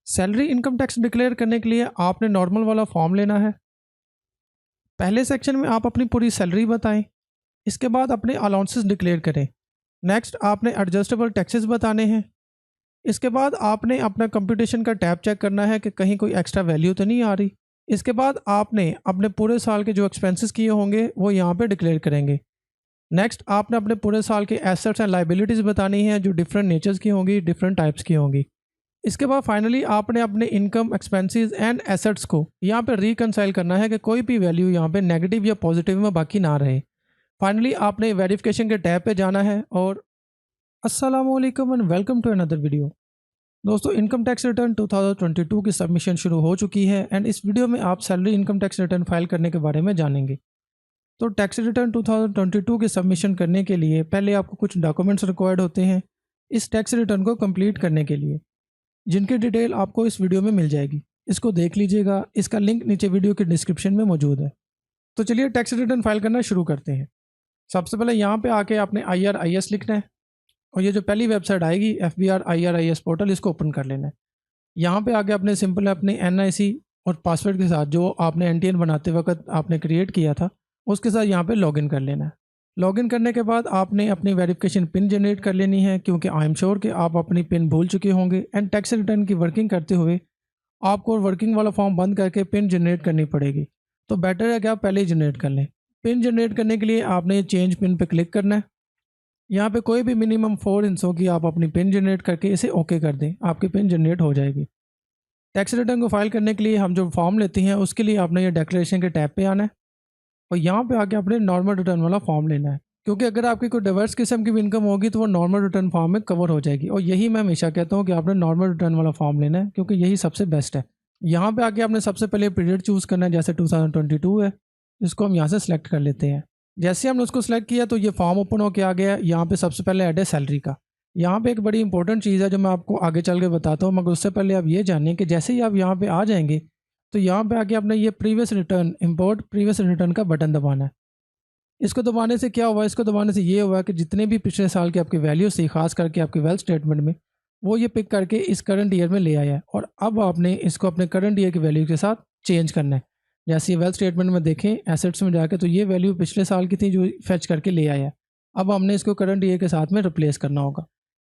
Salary income tax declare करने के लिए आपने नॉर्मल वाला फॉर्म लेना है। पहले सेक्शन में आप अपनी पूरी सैलरी बताएं। इसके बाद अपने अलाउंसेस डिक्लेयर करें। नेक्स्ट आपने एडजस्टेबल टैक्सेस बताने हैं। इसके बाद आपने अपना कंप्यूटेशन का टैब चेक करना है कि कहीं कोई एक्स्ट्रा वैल्यू तो नहीं आ रही। इसके बाद आपने अपने पूरे साल के जो एक्सपेंसेस किए होंगे वो यहाँ पे डिक्लेयर करेंगे। नेक्स्ट आपने अपने पूरे साल के एसेट्स एंड लाइबिलिटीज़ बतानी है जो डिफरेंट नेचर्स की होंगी, डिफरेंट टाइप्स की होंगी। इसके बाद फाइनली आपने अपने इनकम, एक्सपेंसेस एंड एसेट्स को यहाँ पे रिकनसाइल करना है कि कोई भी वैल्यू यहाँ पे नेगेटिव या पॉजिटिव में बाकी ना रहे। फाइनली आपने वेरिफिकेशन के टैब पे जाना है और अस्सलाम वालेकुम and welcome to another video. दोस्तों, इनकम टैक्स रिटर्न 2022 की सबमिशन शुरू हो चुकी है एंड इस वीडियो में आप salary income tax return file करने के बारे में जानेंगे। तो टैक्स रिटर्न 2022 की सबमिशन करने के लिए पहले आपको कुछ डॉक्यूमेंट्स रिक्वायर्ड होते हैं इस टैक्स रिटर्न को कंप्लीट करने के लिए, जिनकी डिटेल आपको इस वीडियो में मिल जाएगी। इसको देख लीजिएगा, इसका लिंक नीचे वीडियो के डिस्क्रिप्शन में मौजूद है। तो चलिए टैक्स रिटर्न फाइल करना शुरू करते हैं। सबसे पहले यहाँ पे आके आपने IRIS लिखना है और ये जो पहली वेबसाइट आएगी FBR IRIS पोर्टल, इसको ओपन कर लेना है। यहाँ पे आके आपने सिंपल अपने NIC और पासवर्ड के साथ जो आपने NTN बनाते वक्त आपने क्रिएट किया था उसके साथ यहाँ पे लॉगिन कर लेना है। लॉगिन करने के बाद आपने अपनी वेरिफिकेशन पिन जनरेट कर लेनी है, क्योंकि आई एम श्योर कि आप अपनी पिन भूल चुके होंगे एंड टैक्स रिटर्न की वर्किंग करते हुए आपको वर्किंग वाला फॉर्म बंद करके पिन जनरेट करनी पड़ेगी। तो बेटर है कि आप पहले ही जनरेट कर लें। पिन जनरेट करने के लिए आपने चेंज पिन पे क्लिक करना है। यहाँ पे कोई भी मिनिमम 4 हिस्सों की आप अपनी पिन जनरेट करके इसे ओके कर दें, आपकी पिन जनरेट हो जाएगी। टैक्स रिटर्न को फाइल करने के लिए हम जो फॉर्म लेते हैं उसके लिए आपने ये डिक्लेरेशन के टैब पे आना है और यहाँ पे आके आपने नॉर्मल रिटर्न वाला फॉर्म लेना है, क्योंकि अगर आपकी कोई डाइवर्स किस्म की भी इनकम होगी तो वो नॉर्मल रिटर्न फॉर्म में कवर हो जाएगी। और यही मैं हमेशा कहता हूँ कि आपने नॉर्मल रिटर्न वाला फॉर्म लेना है, क्योंकि यही सबसे बेस्ट है। यहाँ पे आके आपने सबसे पहले पीरियड चूज़ करना है, जैसे 2022 है, इसको हम यहाँ से सिलेक्ट कर लेते हैं। जैसे हमने उसको सिलेक्ट किया तो ये फॉर्म ओपन होकर आ गया। यहाँ पे सबसे पहले ऐड है सैलरी का। यहाँ पे एक बड़ी इंपॉर्टेंट चीज़ है जो मैं आपको आगे चल के बताता हूँ, मगर उससे पहले आप ये जानिए कि जैसे ही आप यहाँ पे आ जाएंगे तो यहाँ पे आके आपने ये previous return, import previous return का बटन दबाना है। इसको दबाने से क्या हुआ, इसको दबाने से ये हुआ कि जितने भी पिछले साल की आपकी वैल्यू थी, खास करके आपके वेल्थ स्टेटमेंट में, वो ये पिक करके इस करंट ईयर में ले आया है और अब आपने इसको अपने करंट ईयर की वैल्यू के साथ चेंज करना है। जैसे ये वेल्थ स्टेटमेंट में देखें एसेट्स में जाके तो ये वैल्यू पिछले साल की थी जो फेच करके ले आया है। अब हमने इसको करंट ईयर के साथ में रिप्लेस करना होगा।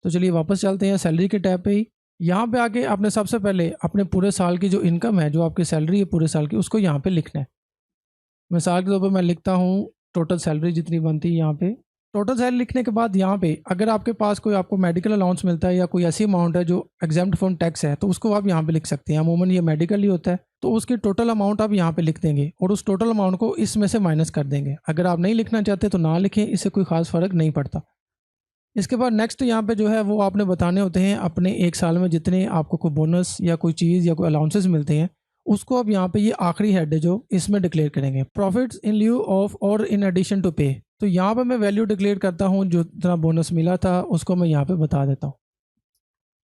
तो चलिए वापस चलते हैं सैलरी के टैब पे ही। यहाँ पे आके आपने सबसे पहले अपने पूरे साल की जो इनकम है, जो आपकी सैलरी है पूरे साल की, उसको यहाँ पे लिखना है। मिसाल के तौर पर मैं लिखता हूँ टोटल सैलरी जितनी बनती है यहाँ पे। टोटल सैलरी लिखने के बाद यहाँ पे अगर आपके पास कोई आपको मेडिकल अलाउंस मिलता है या कोई ऐसी अमाउंट है जो एग्जाम्प्ट फ्रॉम टैक्स है, तो उसको आप यहाँ पे लिख सकते हैं। अमूमन ये मेडिकल ही होता है, तो उसकी टोटल अमाउंट आप यहाँ पे लिख देंगे और उस टोटल अमाउंट को इसमें से माइनस कर देंगे। अगर आप नहीं लिखना चाहते तो ना लिखें, इससे कोई खास फ़र्क नहीं पड़ता। इसके बाद नेक्स्ट यहाँ पे जो है वो आपने बताने होते हैं अपने एक साल में जितने आपको कोई बोनस या कोई चीज़ या कोई अलाउंसेस मिलते हैं, उसको अब यहाँ पे ये आखिरी हेड है जो इसमें डिक्लेयर करेंगे, प्रॉफिट्स इन ल्यू ऑफ और इन एडिशन टू पे। तो यहाँ पे मैं वैल्यू डिक्लेयर करता हूँ, जो जितना बोनस मिला था उसको मैं यहाँ पे बता देता हूँ।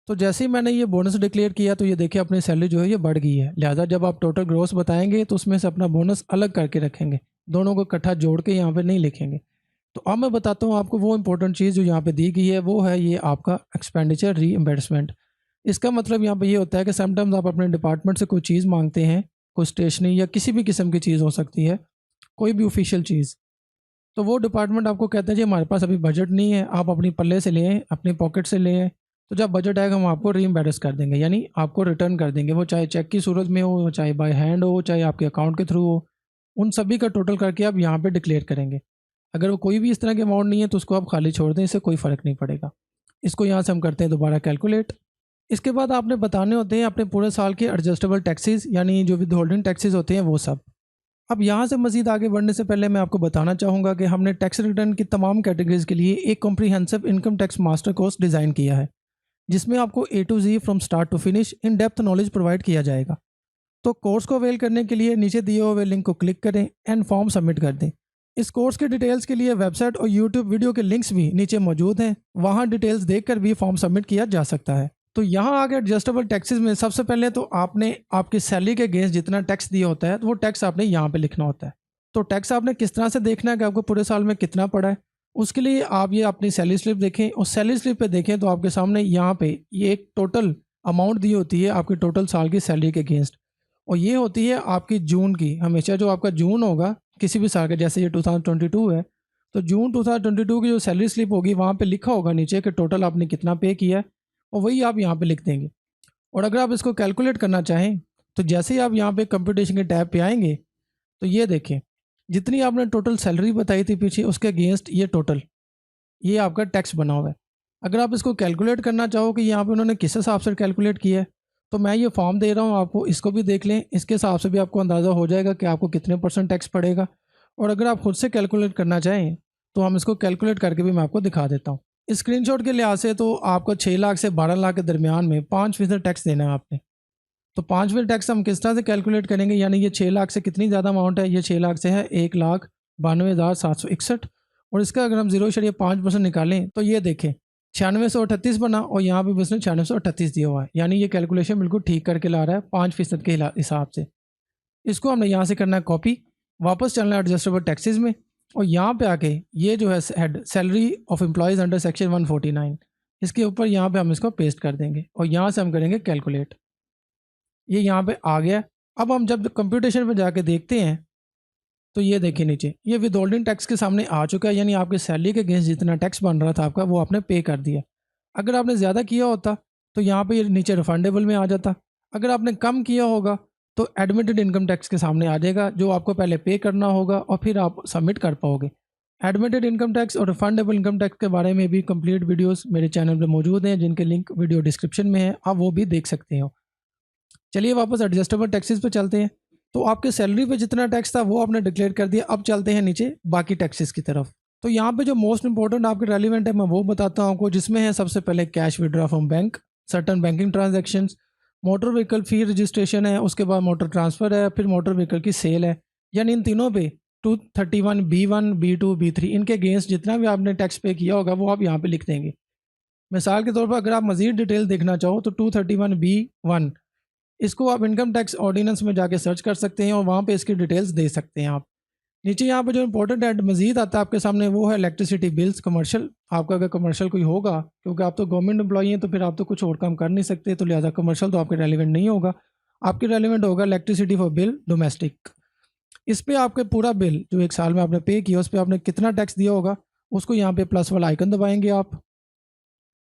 तो जैसे ही मैंने ये बोनस डिक्लेयर किया तो ये देखिए अपनी सैलरी जो है ये बढ़ गई है। लिहाजा जब आप टोटल ग्रोस बताएंगे तो उसमें से अपना बोनस अलग करके रखेंगे, दोनों को इकट्ठा जोड़ के यहाँ पे नहीं लिखेंगे। तो अब मैं बताता हूँ आपको वो इंपॉर्टेंट चीज़ जो यहाँ पे दी गई है, वो है ये आपका एक्सपेंडिचर रीइंबर्समेंट। इसका मतलब यहाँ पे ये होता है कि समटाइम्स आप अपने डिपार्टमेंट से कोई चीज़ मांगते हैं, कोई स्टेशनरी या किसी भी किस्म की चीज़ हो सकती है, कोई भी ऑफिशियल चीज़, तो वो डिपार्टमेंट आपको कहता है जी हमारे पास अभी बजट नहीं है, आप अपनी पल्ले से ले आएँ, अपनी पॉकेट से ले आएँ। तो जब बजट आएगा हम आपको रीइंबर्स कर देंगे, यानी आपको रिटर्न कर देंगे। वो चाहे चेक की सूरत में हो, चाहे बाय हैंड हो, चाहे आपके अकाउंट के थ्रू हो, उन सभी का टोटल करके आप यहाँ पर डिक्लेयर करेंगे। अगर वो कोई भी इस तरह की अमाउंट नहीं है तो उसको आप खाली छोड़ दें, इससे कोई फ़र्क नहीं पड़ेगा। इसको यहाँ से हम करते हैं दोबारा कैलकुलेट। इसके बाद आपने बताने होते हैं अपने पूरे साल के एडजस्टेबल टैक्सेस, यानी जो विद होल्डिंग टैक्सेस होते हैं वो सब। अब यहाँ से मज़ीद आगे बढ़ने से पहले मैं आपको बताना चाहूँगा कि हमने टैक्स रिटर्न की तमाम कैटेगरीज के लिए एक comprehensive income tax master course design किया है, जिसमें आपको A to Z from start to finish in depth knowledge provide किया जाएगा। तो कोर्स को अवेल करने के लिए नीचे दिए हुए लिंक को क्लिक करें एंड फॉर्म सबमिट कर दें। इस कोर्स के डिटेल्स के लिए वेबसाइट और यूट्यूब वीडियो के लिंक्स भी नीचे मौजूद हैं, वहां डिटेल्स देखकर भी फॉर्म सबमिट किया जा सकता है। तो यहाँ आगे एडजस्टेबल टैक्सेस में सबसे पहले तो आपने आपकी सैलरी के अगेंस्ट जितना टैक्स दिया होता है तो वो टैक्स आपने यहाँ पे लिखना होता है। तो टैक्स आपने किस तरह से देखना है कि आपको पूरे साल में कितना पड़ा है, उसके लिए आप ये अपनी सैलरी स्लिप देखें और सैलरी स्लिप पे देखें तो आपके सामने यहाँ पे ये एक टोटल अमाउंट दी होती है आपकी टोटल साल की सैलरी के अगेंस्ट, और ये होती है आपकी जून की। हमेशा जो आपका जून होगा किसी भी साल का, जैसे ये 2022 है, तो जून 2022 की जो सैलरी स्लिप होगी वहाँ पे लिखा होगा नीचे कि टोटल आपने कितना पे किया है, और वही आप यहाँ पे लिख देंगे। और अगर आप इसको कैलकुलेट करना चाहें तो जैसे ही आप यहाँ पे कंप्यूटेशन के टैब पे आएंगे तो ये देखें, जितनी आपने टोटल सैलरी बताई थी पीछे, उसके अगेंस्ट ये टोटल, ये आपका टैक्स बना हुआ है। अगर आप इसको कैलकुलेट करना चाहो कि यहाँ पे उन्होंने किस हिसाब से कैलकुलेट किया है, तो मैं ये फॉर्म दे रहा हूँ आपको, इसको भी देख लें, इसके हिसाब से भी आपको अंदाज़ा हो जाएगा कि आपको कितने % टैक्स पड़ेगा। और अगर आप खुद से कैलकुलेट करना चाहें तो हम इसको कैलकुलेट करके भी मैं आपको दिखा देता हूँ। स्क्रीनशॉट के लिहाज से तो आपको 6 लाख से 12 लाख के दरमियान में 5% टैक्स देना है आपने। तो 5% टैक्स हम किस तरह से कैलकुलेट करेंगे, यानी ये 6 लाख से कितनी ज़्यादा अमाउंट है, ये 6 लाख से है 1,92,761, और इसका अगर हम 0.5% निकालें तो ये देखें 9638 बना, और यहाँ पे भी उसने 9638 दिया हुआ है, यानी ये कैलकुलेशन बिल्कुल ठीक करके ला रहा है 5% के हिसाब से। इसको हमने यहाँ से करना है कॉपी, वापस चलना है एडजस्टेबल टैक्सेस में, और यहाँ पे आके ये जो है head salary of employees under section 149, इसके ऊपर यहाँ पे हम इसको पेस्ट कर देंगे, और यहाँ से हम करेंगे कैलकुलेट। ये यहाँ पे आ गया। अब हम जब कंप्यूटेशन पे जाके देखते हैं तो ये देखिए नीचे ये विदहोल्डिंग टैक्स के सामने आ चुका है, यानी आपके सैलरी के अगेंस्ट जितना टैक्स बन रहा था आपका वो आपने पे कर दिया। अगर आपने ज़्यादा किया होता तो यहाँ पे ये नीचे रिफंडेबल में आ जाता। अगर आपने कम किया होगा तो एडमिटेड इनकम टैक्स के सामने आ जाएगा, जो आपको पहले पे करना होगा और फिर आप सबमिट कर पाओगे। एडमिटेड इनकम टैक्स और रिफंडेबल इनकम टैक्स के बारे में भी कंप्लीट वीडियोस मेरे चैनल पर मौजूद हैं, जिनके लिंक वीडियो डिस्क्रिप्शन में है, आप वो भी देख सकते हो। चलिए वापस एडजस्टेबल टैक्सेस पे चलते हैं। तो आपके सैलरी पे जितना टैक्स था वो आपने डिक्लेयर कर दिया। अब चलते हैं नीचे बाकी टैक्सेस की तरफ। तो यहाँ पे जो मोस्ट इंपॉर्टेंट आपके रेलिवेंट है मैं वो बताता हूँ आपको, जिसमें है सबसे पहले cash withdraw from bank, certain banking transactions, motor vehicle fee registration है, उसके बाद मोटर ट्रांसफ़र है, फिर मोटर व्हीकल की सेल है। यानी इन तीनों पे 231B1, B2, B3 इनके अगेंस्ट जितना भी आपने टैक्स पे किया होगा वो आप यहाँ पे लिख देंगे। मिसाल के तौर पर अगर आप मज़ीद डिटेल देखना चाहो तो 231B1, इसको आप इनकम टैक्स ऑर्डिनेंस में जाके सर्च कर सकते हैं और वहाँ पे इसकी डिटेल्स दे सकते हैं आप। नीचे यहाँ पे जो इंपॉर्टेंट एड मजीद आता है आपके सामने वो है इलेक्ट्रिसिटी बिल्स कमर्शियल। आपका अगर कमर्शियल कोई होगा, क्योंकि आप तो गवर्नमेंट एम्प्लॉई हैं तो फिर आप तो कुछ और काम कर नहीं सकते, तो लिहाजा कमर्शियल तो आपके रेलिवेंट नहीं होगा। आपके रेलिवेंट होगा इलेक्ट्रिसिटी फॉर बिल डोमेस्टिक। इस पर आपके पूरा बिल जो एक साल में आपने पे किया उस पर आपने कितना टैक्स दिया होगा उसको यहाँ पे प्लस वाला आइकन दबाएंगे आप।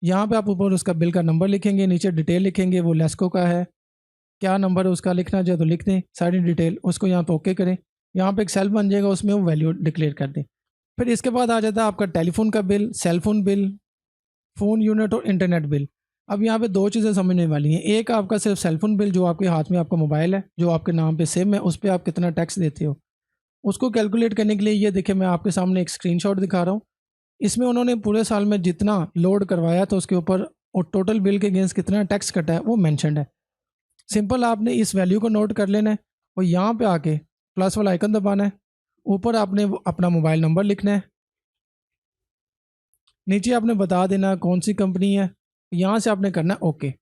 यहाँ पे आप ऊपर उसका बिल का नंबर लिखेंगे, नीचे डिटेल लिखेंगे, वो लेस्को का है, क्या नंबर है उसका लिखना चाहे तो लिख दें, सारी डिटेल उसको यहाँ पे ओके करें। यहाँ पे एक सेल बन जाएगा, उसमें वो वैल्यू डिक्लेयर कर दें। फिर इसके बाद आ जाता है आपका टेलीफोन का bill, cellphone bill, phone unit और इंटरनेट बिल। अब यहाँ पे दो चीज़ें समझने वाली हैं। एक आपका सिर्फ सेलफोन बिल, जो आपके हाथ में आपका मोबाइल है जो आपके नाम पे सिम है, उस पर आप कितना टैक्स देते हो उसको कैलकुलेट करने के लिए ये देखिए मैं आपके सामने एक स्क्रीनशॉट दिखा रहा हूँ। इसमें उन्होंने पूरे साल में जितना लोड करवाया तो उसके ऊपर और टोटल बिल के अगेंस्ट कितना टैक्स कटा है वो मैंशनड है। सिंपल आपने इस वैल्यू को नोट कर लेना है और यहाँ पे आके प्लस वाला आइकन दबाना है। ऊपर आपने अपना मोबाइल नंबर लिखना है, नीचे आपने बता देना कौन सी कंपनी है, यहाँ से आपने करना है ओके।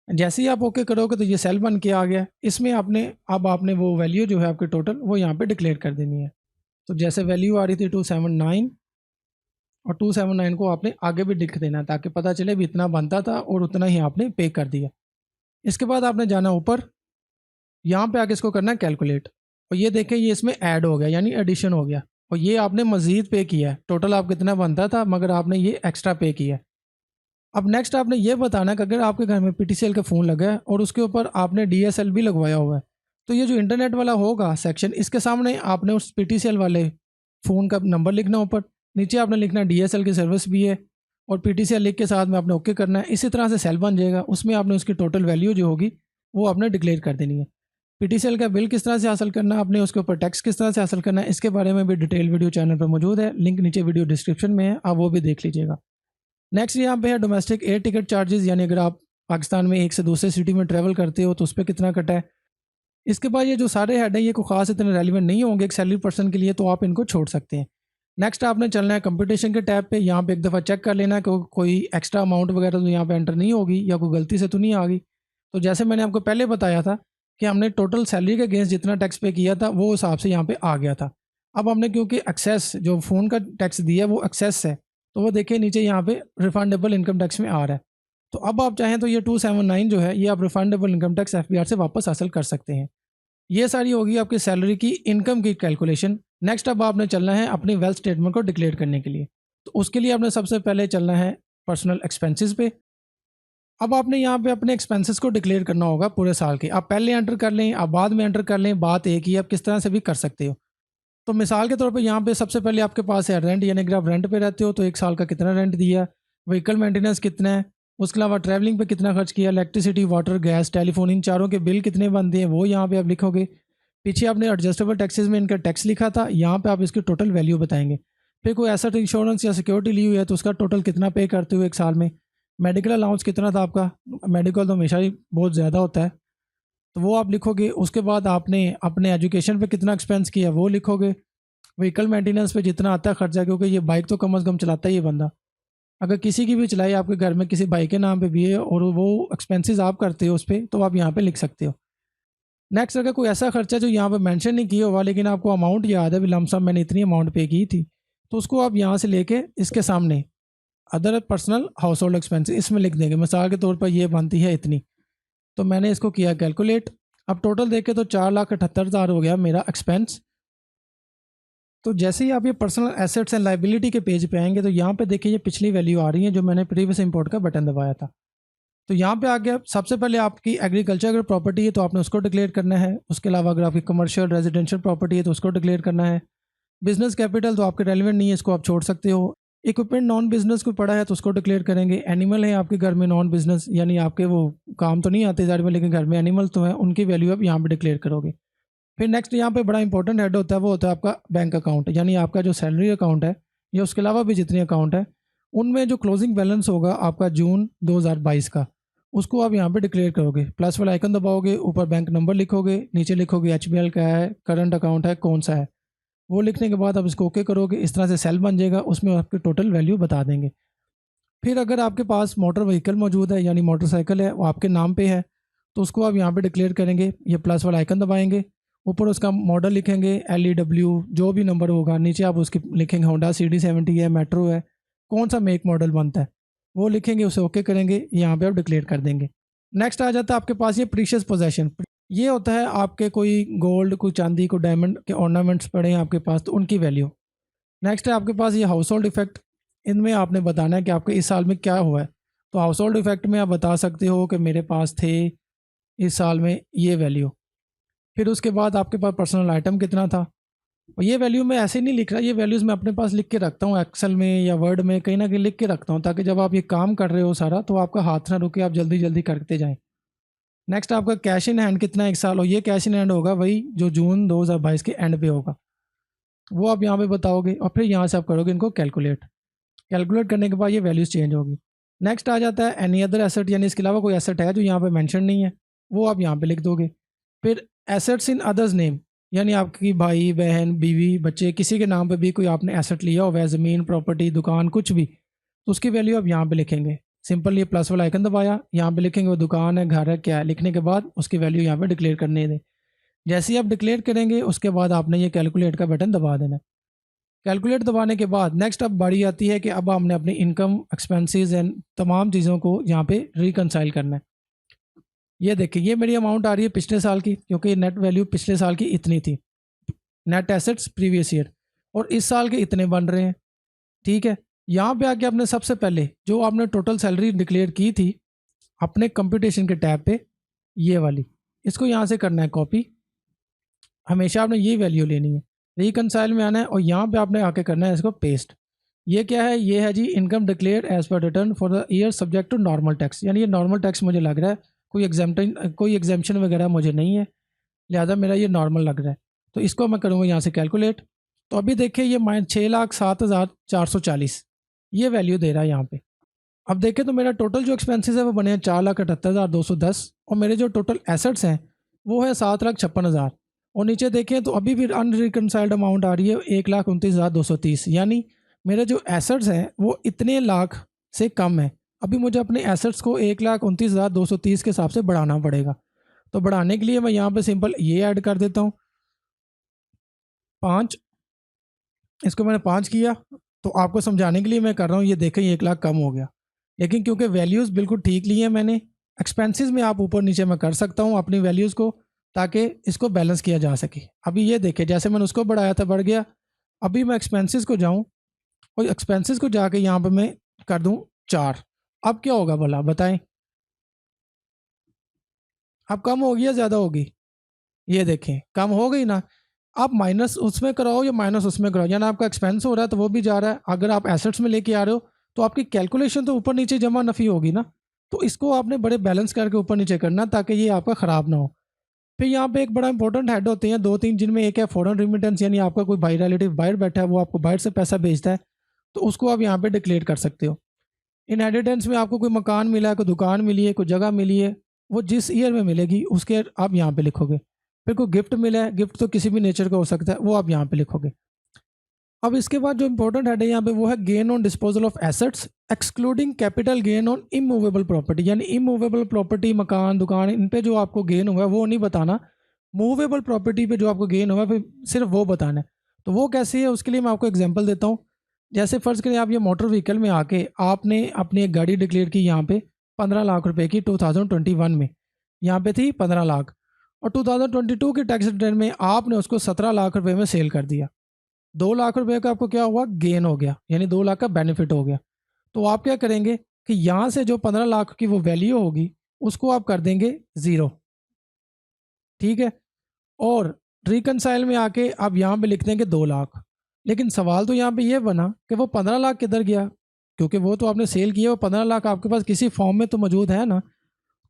जैसे ही आप ओके करोगे तो ये सेल बन के आ गया। इसमें आपने वो वैल्यू जो है आपकी टोटल वो यहाँ पे डिक्लेयर कर देनी है। तो जैसे वैल्यू आ रही थी 279, और 279 को आपने आगे भी लिख देना ताकि पता चले भी इतना बनता था और उतना ही आपने पे कर दिया। इसके बाद आपने जाना ऊपर, यहाँ पे आके इसको करना है कैलकुलेट, और ये देखें ये इसमें ऐड हो गया यानी एडिशन हो गया, और ये आपने मज़ीद पे किया है। टोटल आप कितना बनता था मगर आपने ये एक्स्ट्रा पे किया है। अब नेक्स्ट आपने ये बताना है कि अगर आपके घर में PTCL का फ़ोन लगा है और उसके ऊपर आपने DSL भी लगवाया हुआ है, तो ये जो इंटरनेट वाला होगा सेक्शन, इसके सामने आपने उस PTCL वाले फ़ोन का नंबर लिखना ऊपर, नीचे आपने लिखना DSL की सर्विस भी है, और PTCL लिख के साथ में आपने ओके करना है। इसी तरह से सेल बन जाएगा, उसमें आपने उसकी टोटल वैल्यू जो होगी वो आपने डिक्लेयर कर देनी है। PTCL का बिल किस तरह से हासिल करना है आपने, उसके ऊपर टैक्स किस तरह से हासिल करना है, इसके बारे में भी डिटेल वीडियो चैनल पर मौजूद है, लिंक नीचे वीडियो डिस्क्रिप्शन में है, आप वो भी देख लीजिएगा। नेक्स्ट यहाँ पे है डोमेस्टिक एयर टिकट चार्जेस, यानी अगर आप पाकिस्तान में एक से दूसरे सिटी में ट्रैवल करते हो तो उस पर कितना कटा है। इसके बाद ये जो सारे हेड हैं ये कोई खास इतने रेलिवेंट नहीं होंगे एक सैलरी पर्सन के लिए, तो आप इनको छोड़ सकते हैं। नेक्स्ट आपने चलना है कंप्यूटेशन के टैब पे, यहाँ पे एक दफ़ा चेक कर लेना कि कोई एक्स्ट्रा अमाउंट वगैरह तो यहाँ पे एंटर नहीं होगी या कोई गलती से तो नहीं आ गई। तो जैसे मैंने आपको पहले बताया था कि हमने टोटल सैलरी के अगेंस्ट जितना टैक्स पे किया था वो हिसाब से यहाँ पे आ गया था। अब हमने क्योंकि एक्सेस जो फ़ोन का टैक्स दिया वो एक्सेस है, तो वो देखिए नीचे यहाँ पे रिफंडेबल इनकम टैक्स में आ रहा है। तो अब आप चाहें तो ये 279 जो है ये आप रिफंडेबल इनकम टैक्स FBR से वापस हासिल कर सकते हैं। ये सारी होगी आपकी सैलरी की इनकम की कैलकुलेशन। नेक्स्ट अब आपने चलना है अपनी वेल्थ स्टेटमेंट को डिक्लेयर करने के लिए। तो उसके लिए आपने सबसे पहले चलना है पर्सनल एक्सपेंसेस पे। अब आपने यहाँ पे अपने एक्सपेंसेस को डिक्लेयर करना होगा पूरे साल के। आप पहले एंटर कर लें, आप बाद में एंटर कर लें, बात एक ही, आप किस तरह से भी कर सकते हो। तो मिसाल के तौर पे यहाँ पे सबसे पहले आपके पास है रेंट, यानी अगर आप रेंट पे रहते हो तो एक साल का कितना रेंट दिया, व्हीकल मेंटेनेंस कितना है, उसके अलावा ट्रैवलिंग पे कितना खर्च किया, इलेक्ट्रिसिटी, वाटर, गैस, टेलीफोन, इन चारों के बिल कितने बनते हैं वो यहाँ पे आप लिखोगे। पीछे आपने एडजस्टेबल टैक्सेस में इनका टैक्स लिखा था, यहाँ पे आप इसकी टोटल वैल्यू बताएंगे। फिर कोई एसेट इंश्योरेंस या सिक्योरिटी ली हुई है तो उसका टोटल कितना पे करते हो एक साल में। मेडिकल अलाउंस कितना था आपका, मेडिकल तो हमेशा ही बहुत ज़्यादा होता है तो वो आप लिखोगे। उसके बाद आपने अपने एजुकेशन पे कितना एक्सपेंस किया वो लिखोगे। व्हीकल मेंटेनेंस पे जितना आता है खर्चा, क्योंकि ये बाइक तो कम से कम चलाता ही है बंदा, अगर किसी की भी चलाई आपके घर में किसी बाइक के नाम पे भी है और वो एक्सपेंसेस आप करते हो उस पर, तो आप यहाँ पे लिख सकते हो। नेक्स्ट, अगर कोई ऐसा खर्चा जो यहाँ पे मेंशन नहीं किया हुआ लेकिन आपको अमाउंट याद है, लमसम मैंने इतनी अमाउंट पे की थी, तो उसको आप यहाँ से लेके इसके सामने other personal house hold expenses इसमें लिख देंगे। मिसाल के तौर पर ये बनती है इतनी, तो मैंने इसको किया कैलकुलेट। अब टोटल देखे तो 4,78,000 हो गया मेरा एक्सपेंस। तो जैसे ही आप ये पर्सनल एसेट्स एंड लाइबिलिटी के पेज पे आएंगे तो यहाँ पे देखिए ये पिछली वैल्यू आ रही है जो मैंने प्रीवियस इंपोर्ट का बटन दबाया था। तो यहाँ पे आ गया। सबसे पहले आपकी एग्रीकल्चर अगर प्रॉपर्टी है तो आपने उसको डिक्लेयर करना है। उसके अलावा अगर आपकी कमर्शियल रेजिडेंशियल प्रॉपर्टी है तो उसको डिक्लेयर करना है। बिजनेस कैपिटल तो आपके रेलिवेंट नहीं है, इसको आप छोड़ सकते हो। इक्विपमेंट नॉन बिजनेस को पड़ा है तो उसको डिक्लेयर करेंगे। एनिमल है आपके घर में नॉन बिजनेस, यानी आपके वो काम तो नहीं आते ज़ाहिर में लेकिन घर में एनिमल तो हैं, उनकी वैल्यू आप यहाँ पे डिक्लेयर करोगे। फिर नेक्स्ट यहाँ पे बड़ा इंपॉर्टेंट हेड होता है, वो होता है आपका बैंक अकाउंट, यानी आपका जो सैलरी अकाउंट है या उसके अलावा भी जितने अकाउंट है उनमें जो क्लोजिंग बैलेंस होगा आपका जून 2022 का, उसको आप यहाँ पे डिक्लेयर करोगे। प्लस वाला आइकन दबाओगे, ऊपर बैंक नंबर लिखोगे, नीचे लिखोगे HBL का है, करंट अकाउंट है कौन सा है, वो लिखने के बाद आप इसको ओके करोगे। इस तरह से सेल बन जाएगा, उसमें आपकी टोटल वैल्यू बता देंगे। फिर अगर आपके पास मोटर व्हीकल मौजूद है यानी मोटरसाइकिल है वो आपके नाम पे है तो उसको आप यहाँ पे डिक्लेयर करेंगे। ये प्लस वाला आइकन दबाएंगे, ऊपर उसका मॉडल लिखेंगे LEW जो भी नंबर होगा, नीचे आप उसकी लिखेंगे होंडा CD70 है, मेट्रो है, कौन सा मेक मॉडल बनता है वो लिखेंगे, उसे ओके करेंगे, यहाँ पे आप डिक्लेयर कर देंगे। नेक्स्ट आ जाता है आपके पास ये प्रीशियस पोजेशन। ये होता है आपके कोई गोल्ड, कोई चांदी, कोई डायमंड के ऑर्नामेंट्स पड़े हैं आपके पास तो उनकी वैल्यू। नेक्स्ट है आपके पास ये हाउस होल्ड इफेक्ट। इनमें आपने बताना है कि आपके इस साल में क्या हुआ है। तो हाउस होल्ड इफेक्ट में आप बता सकते हो कि मेरे पास थे इस साल में ये वैल्यू। फिर उसके बाद आपके पास पर्सनल आइटम कितना था, और ये वैल्यू मैं ऐसे नहीं लिख रहा, ये वैल्यूज़ मैं अपने पास लिख के रखता हूँ एक्सेल में या वर्ड में, कहीं ना कहीं लिख के रखता हूँ ताकि जब आप ये काम कर रहे हो सारा तो आपका हाथ ना रुके, आप जल्दी जल्दी करते जाएँ। नेक्स्ट आपका कैश इन हैंड कितना है एक साल, और ये कैश इन हैंड होगा वही जो जून 2022 के एंड पे होगा, वो आप यहाँ पे बताओगे और फिर यहाँ से आप करोगे इनको कैलकुलेट। कैलकुलेट करने के बाद ये वैल्यूज़ चेंज होगी। नेक्स्ट आ जाता है एनी अदर एसेट, यानी इसके अलावा कोई एसेट है जो यहाँ पे मेंशन नहीं है वो आप यहाँ पे लिख दोगे। फिर एसेट्स इन अदर्स नेम, यानी आपकी भाई बहन बीवी बच्चे किसी के नाम पे भी कोई आपने एसेट लिया हुआ है, ज़मीन प्रॉपर्टी दुकान कुछ भी, तो उसकी वैल्यू आप यहाँ पे लिखेंगे। सिंपल ये प्लस वाला आइकन दबाया, यहाँ पे लिखेंगे वो दुकान है घर है क्या है, लिखने के बाद उसकी वैल्यू यहाँ पे डिक्लेयर करने दें। जैसे ही आप डिक्लेयर करेंगे उसके बाद आपने ये कैलकुलेट का बटन दबा देना है। कैलकुलेट दबाने के बाद नेक्स्ट अब बारी आती है कि अब हमने अपनी इनकम एक्सपेंसेस एंड तमाम चीज़ों को यहाँ पे रिकनसाइल करना है। ये देखिए ये मेरी अमाउंट आ रही है पिछले साल की, क्योंकि नेट वैल्यू पिछले साल की इतनी थी, नेट एसेट्स प्रीवियस ईयर, और इस साल के इतने बन रहे हैं। ठीक है, यहाँ पे आके आपने सबसे पहले जो आपने टोटल सैलरी डिक्लेयर की थी अपने कंप्यूटेशन के टैब पे, ये वाली, इसको यहाँ से करना है कॉपी। हमेशा आपने ये वैल्यू लेनी है, रिकनसाइल में आना है और यहाँ पे आपने आके करना है इसको पेस्ट। ये क्या है, ये है जी income declare as per return for the year subject to normal tax, यानी ये नॉर्मल टैक्स मुझे लग रहा है, कोई एग्जाम्पशन वगैरह मुझे नहीं है, लिहाजा मेरा ये नॉर्मल लग रहा है। तो इसको मैं करूँगा यहाँ से कैलकुलेट। तो अभी देखिए ये 6,07,440 ये वैल्यू दे रहा है यहाँ पे। अब देखें तो मेरा टोटल जो एक्सपेंसेस है वो बने हैं 4,78,210, और मेरे जो टोटल एसेट्स हैं वो है 7,56,000, और नीचे देखें तो अभी भी अनरिकनसाइल्ड अमाउंट आ रही है 1,29,230, यानी मेरे जो एसेट्स हैं वो इतने लाख से कम है। अभी मुझे अपने एसेट्स को 1,29,230 के हिसाब से बढ़ाना पड़ेगा। तो बढ़ाने के लिए मैं यहाँ पे सिंपल ये ऐड कर देता हूँ 5, इसको मैंने 5 किया, तो आपको समझाने के लिए मैं कर रहा हूँ, ये देखें ये 1 लाख कम हो गया। लेकिन क्योंकि वैल्यूज़ बिल्कुल ठीक ली हैं मैंने, एक्सपेंसेस में आप ऊपर नीचे मैं कर सकता हूँ अपनी वैल्यूज़ को, ताकि इसको बैलेंस किया जा सके। अभी ये देखिए, जैसे मैंने उसको बढ़ाया था बढ़ गया। अभी मैं एक्सपेंसेस को जाऊँ और एक्सपेंसेस को जाके यहाँ पे मैं कर दूँ 4। अब क्या होगा भला बताएं? अब कम होगी या ज़्यादा होगी? ये देखें कम हो गई ना। आप माइनस उसमें कराओ या माइनस उसमें कराओ, यानी आपका एक्सपेंस हो रहा है तो वो भी जा रहा है। अगर आप एसेट्स में लेके आ रहे हो तो आपकी कैलकुलेशन तो ऊपर नीचे जमा नफ़ी होगी ना। तो इसको आपने बड़े बैलेंस करके ऊपर नीचे करना ताकि ये आपका ख़राब ना हो। फिर यहाँ पे एक बड़ा इंपॉर्टेंट हेड होते हैं 2-3, जिनमें एक है फॉरेन रिमिटेंस, यानी आपका कोई भाई रिलेटिव बाहर बैठा है, वो आपको बाहर से पैसा भेजता है, तो उसको आप यहाँ पे डिक्लेयर कर सकते हो। इनहेरिटेंस में आपको कोई मकान मिला है, कोई दुकान मिली है, कोई जगह मिली है, वो जिस ईयर में मिलेगी उसके आप यहाँ पे लिखोगे। फिर कोई गिफ्ट मिला है, गिफ्ट तो किसी भी नेचर का हो सकता है, वो आप यहाँ पे लिखोगे। अब इसके बाद जो इंपॉर्टेंट हेड है यहाँ पे वो है gain on disposal of assets excluding capital gain on immovable property, यानी इमूवेबल प्रॉपर्टी मकान दुकान इन पे जो आपको गेन हुआ है वो नहीं बताना। मूवेबल प्रॉपर्टी पे जो आपको गेन हुआ है फिर सिर्फ वो बताना है। तो वो कैसे है उसके लिए मैं आपको एग्जांपल देता हूँ। जैसे फ़र्ज़ करें आप ये मोटर व्हीकल में आके आपने अपनी एक गाड़ी डिक्लेयर की यहाँ पे 15 लाख रुपए की 2021 में, यहाँ पे थी 15 लाख, और 2022 के टैक्स रिटर्न में आपने उसको 17 लाख रुपए में सेल कर दिया। 2 लाख रुपए का आपको क्या हुआ, गेन हो गया, यानी 2 लाख का बेनिफिट हो गया। तो आप क्या करेंगे कि यहाँ से जो 15 लाख की वो वैल्यू होगी उसको आप कर देंगे ज़ीरो। ठीक है। और रिकनसाइल में आके आप यहाँ पे लिख देंगे 2 लाख। लेकिन सवाल तो यहाँ पे ये बना कि वो 15 लाख किधर गया, क्योंकि वो तो आपने सेल किया, वो 15 लाख आपके पास किसी फॉर्म में तो मौजूद है ना।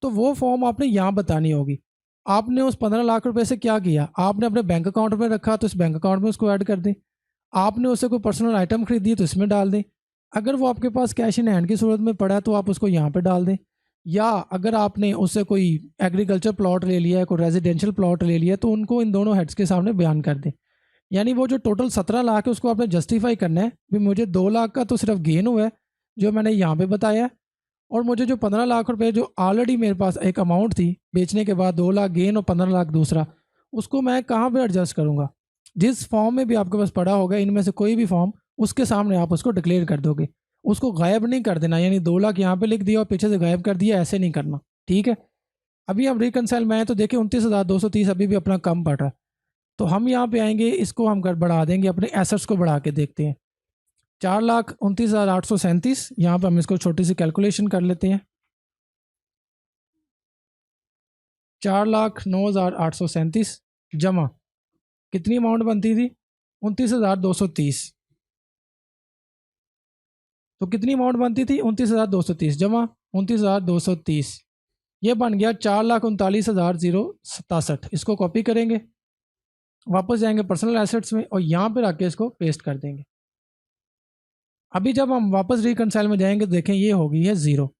तो वो फॉर्म आपने यहाँ बतानी होगी। आपने उस 15 लाख रुपए से क्या किया, आपने अपने बैंक अकाउंट में रखा तो इस बैंक अकाउंट में उसको ऐड कर दें। आपने उससे कोई पर्सनल आइटम खरीदी तो इसमें डाल दें। अगर वो आपके पास कैश इन हैंड की सूरत में पड़ा है तो आप उसको यहाँ पे डाल दें। या अगर आपने उससे कोई एग्रीकल्चर प्लॉट ले लिया है, कोई रेजिडेंशियल प्लॉट ले लिया है, तो उनको इन दोनों हेड्स के सामने बयान कर दें। यानी वो जो टोटल 17 लाख है उसको आपने जस्टिफाई करना है भी मुझे 2 लाख का तो सिर्फ गेन हुआ है जो मैंने यहाँ पे बताया है, और मुझे जो 15 लाख रुपए जो ऑलरेडी मेरे पास एक अमाउंट थी बेचने के बाद, 2 लाख गेन और 15 लाख दूसरा, उसको मैं कहाँ पे एडजस्ट करूँगा। जिस फॉर्म में भी आपके पास पड़ा होगा इनमें से कोई भी फॉर्म, उसके सामने आप उसको डिक्लेयर कर दोगे। उसको गायब नहीं कर देना, यानी 2 लाख यहाँ पे लिख दिया और पीछे से गायब कर दिया, ऐसे नहीं करना। ठीक है। अभी हम रिकनसाइल में आए तो देखिए 29,230 अभी भी अपना कम पड़ रहा है। तो हम यहाँ पे आएंगे, इसको हम कर बढ़ा देंगे, अपने एसेट्स को बढ़ा के देखते हैं। 4,29,837, यहाँ पर हम इसको छोटी सी कैलकुलेशन कर लेते हैं। 4,09,837 जमा कितनी अमाउंट बनती थी, 29,230। तो कितनी अमाउंट बनती थी, 29,230 जमा 29,230, ये बन गया 4,39,067। इसको कॉपी करेंगे, वापस जाएंगे पर्सनल एसेट्स में और यहाँ पे रख के इसको पेस्ट कर देंगे। अभी जब हम वापस रिकनसाइल में जाएंगे तो देखें ये हो गई है ज़ीरो,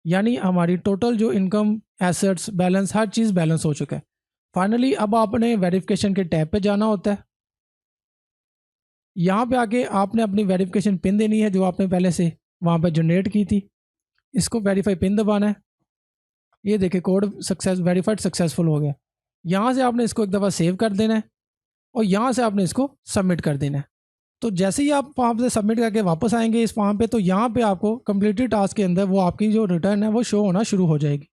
यानी हमारी टोटल जो इनकम एसेट्स बैलेंस हर चीज़ बैलेंस हो चुका है। फाइनली अब आपने वेरिफिकेशन के टैब पे जाना होता है। यहाँ पे आके आपने अपनी वेरिफिकेशन पिन देनी है जो आपने पहले से वहाँ पे जनरेट की थी। इसको वेरीफाई पिन दबाना है। ये देखिए कोड सक्सेस वेरीफाइड सक्सेसफुल हो गया। यहाँ से आपने इसको एक दफ़ा सेव कर देना है और यहाँ से आपने इसको सबमिट कर देना है। तो जैसे ही आप वहाँ से सबमिट करके वापस आएंगे इस फॉर्म पे, तो यहाँ पे आपको कंप्लीटेड टास्क के अंदर वो आपकी जो रिटर्न है वो शो होना शुरू हो जाएगी।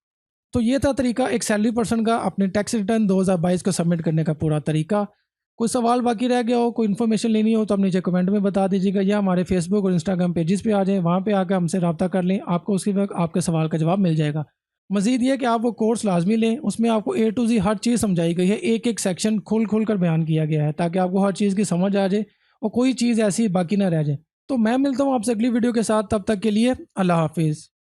तो ये था तरीका एक सैलरी पर्सन का अपने टैक्स रिटर्न 2022 को सबमिट करने का पूरा तरीका। कोई सवाल बाकी रह गया हो, कोई इन्फॉर्मेशन लेनी हो तो आप नीचे कमेंट में बता दीजिएगा, या हमारे फेसबुक और इंस्टाग्राम पेजेस पे आ जाएं, वहाँ पे आकर हमसे रब्ता कर लें, आपको उसके वक्त आपके सवाल का जवाब मिल जाएगा। मज़ीद ये कि आप वो कोर्स लाजमी लें, उसमें आपको A to Z हर चीज़ समझाई गई है, एक एक सेक्शन खोल कर बयान किया गया है ताकि आपको हर चीज़ की समझ आ जाए और कोई चीज़ ऐसी बाकी ना रह जाए। तो मैं मिलता हूँ आपसे अगली वीडियो के साथ, तब तक के लिए अल्लाह हाफिज़।